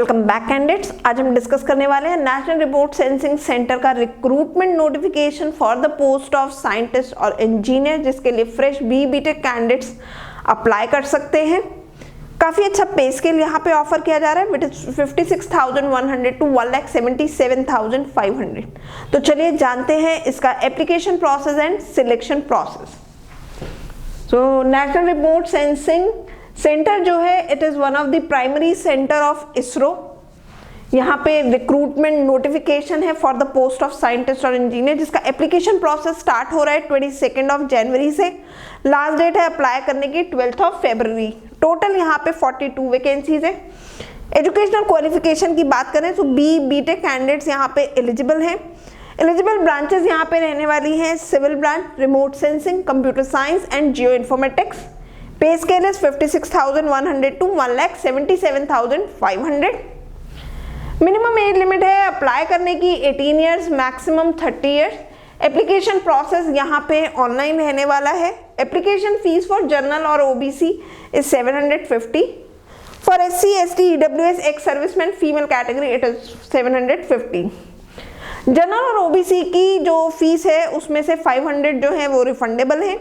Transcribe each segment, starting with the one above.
Welcome back candidates. आज हम discuss करने वाले हैं नेशनल रिमोट सेंसिंग सेंटर का recruitment notification for the post of scientist और इंजीनियर, जिसके लिए फ्रेश बीटेक कैंडिडेट्स अप्लाई कर सकते हैं। काफी अच्छा पे स्केल यहाँ पे ऑफर किया जा रहा है, विच इज 56,100 टू 1,77,500। तो चलिए जानते हैं इसका application process and selection process. So national remote sensing centre जो है it is one of the primary centre of ISRO. यहाँ पे रिक्रूटमेंट नोटिफिकेशन है for the post of scientist और इंजीनियर, जिसका एप्लीकेशन प्रोसेस स्टार्ट हो रहा है 22 जनवरी से। लास्ट डेट है अप्लाई करने की 12 फरवरी। टोटल यहाँ पे 42 वैकेंसीज है। एजुकेशनल क्वालिफिकेशन की बात करें तो बीटेक कैंडिडेट्स यहाँ पे एलिजिबल हैं। एलिजिबल ब्रांचेस यहाँ पे रहने वाली हैं civil branch, remote sensing, computer science and geoinformatics. Pay scale is 56,100 to 1,77,500। Minimum age limit है अप्लाई करने की 18 years, maximum 30 years. Application process यहाँ पे ऑनलाइन रहने वाला है। एप्लीकेशन फीस फॉर जनरल और OBC is 750। For SC, ST, EWS, ex serviceman, female category it is 750। General और ओबीसी की जो फीस है उसमें से 500 जो है वो रिफंडेबल है,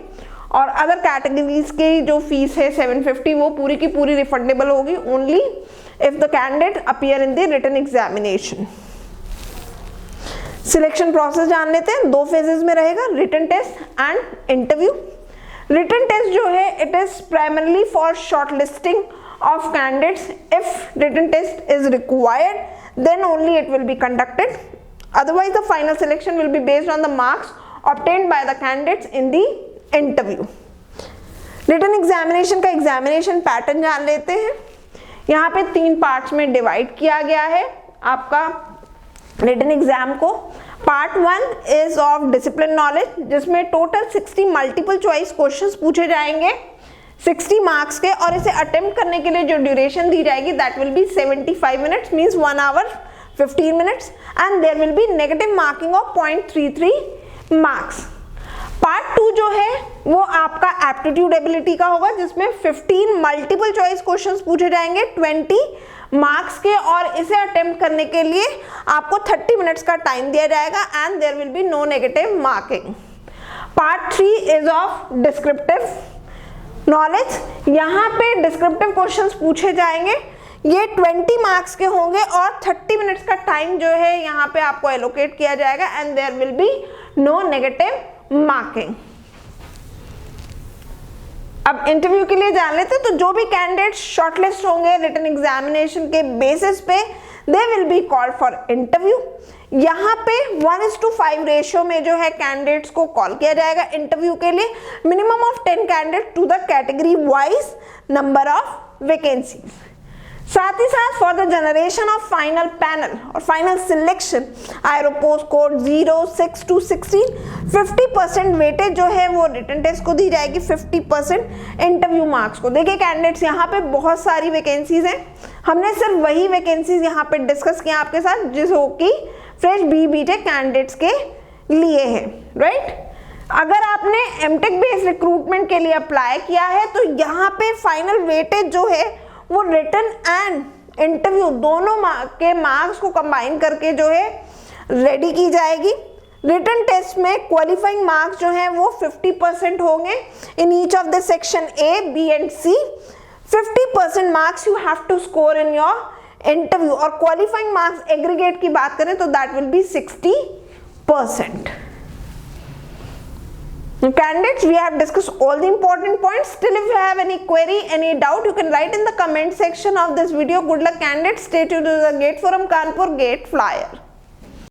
और अदर कैटेगरीज की जो फीस है 750 वो पूरी की पूरी रिफंडेबल होगी only if the candidate appear in the written examination. Selection process जान लेते हैं। 2 फेजेस में रहेगा, written test and interview. Written test जो है it is primarily for shortlisting of candidates. If written test is required then only it will be conducted, otherwise the final selection will be based on the marks obtained by the candidates in the interview. Written examination का examination pattern जान लेते हैं। यहाँ पे 3 parts में divide किया गया है आपका रिटन एग्जाम को। Part 1 is of discipline knowledge, जिसमें टोटल 60 मल्टीपल चॉइस क्वेश्चंस पूछे जाएंगे 60 मार्क्स के, और इसे अटेम्प्ट करने के लिए जो ड्यूरेशन दी जाएगी that will B 75 minutes, means 1 hour 15 minutes, and there will be negative marking of 0.33 marks. Part 2 जो है वो आपका एप्टीट्यूड एबिलिटी का होगा, जिसमें 15 मल्टीपल चॉइस क्वेश्चंस पूछे जाएंगे 20 मार्क्स के, और इसे अटेम्प्ट करने के लिए आपको 30 मिनट्स का टाइम दिया जाएगा and there will be no negative marking. Part 3 is of descriptive knowledge. यहाँ पे डिस्क्रिप्टिव क्वेश्चंस पूछे जाएंगे, ये 20 मार्क्स के होंगे और 30 मिनट्स का टाइम जो है यहाँ पे आपको एलोकेट किया जाएगा and there will be no negative marking. अब इंटरव्यू के लिए जान लेते हैं। तो जो भी कैंडिडेट शॉर्टलिस्ट होंगे रिटन एग्जामिनेशन के बेसिस पे they will be called for interview. यहाँ पे 1:5 रेशियो में जो है कैंडिडेट्स को कॉल किया जाएगा इंटरव्यू के लिए। Minimum of 10 candidate to the category wise number of vacancies. साथ ही साथ for the generation of final panel और फाइनल सिलेक्शन आयरोपोस्ट कोड 06 to 16 50% वेटेज जो है वो रिटन टेस्ट को दी जाएगी, 50% इंटरव्यू मार्क्स को। देखिए कैंडिडेट्स, यहाँ पे बहुत सारी वैकेंसीज हैं। हमने सिर्फ वही वैकेंसीज यहाँ पे डिस्कस किया आपके साथ जो कि फ्रेश बीटेक कैंडिडेट्स के लिए है, राइट। अगर आपने एमटेक बेस्ड रिक्रूटमेंट के लिए अप्लाई किया है तो यहाँ पे फाइनल वेटेज जो है वो रिटन एंड इंटरव्यू दोनों के मार्क्स को कंबाइन करके जो है रेडी की जाएगी। रिटन टेस्ट में क्वालिफाइंग मार्क्स जो हैं वो 50% होंगे in each of the section A, B and C. 50% marks you have to score in your interview, और क्वालिफाइंग मार्क्स एग्रीगेट की बात करें तो that will be 60%. Candidates, we have discussed all the important points. Still, if you have any query, any doubt, you can write in the comment section of this video. Good luck, candidates. Stay tuned to the GATE Forum Kanpur GATE Flyer.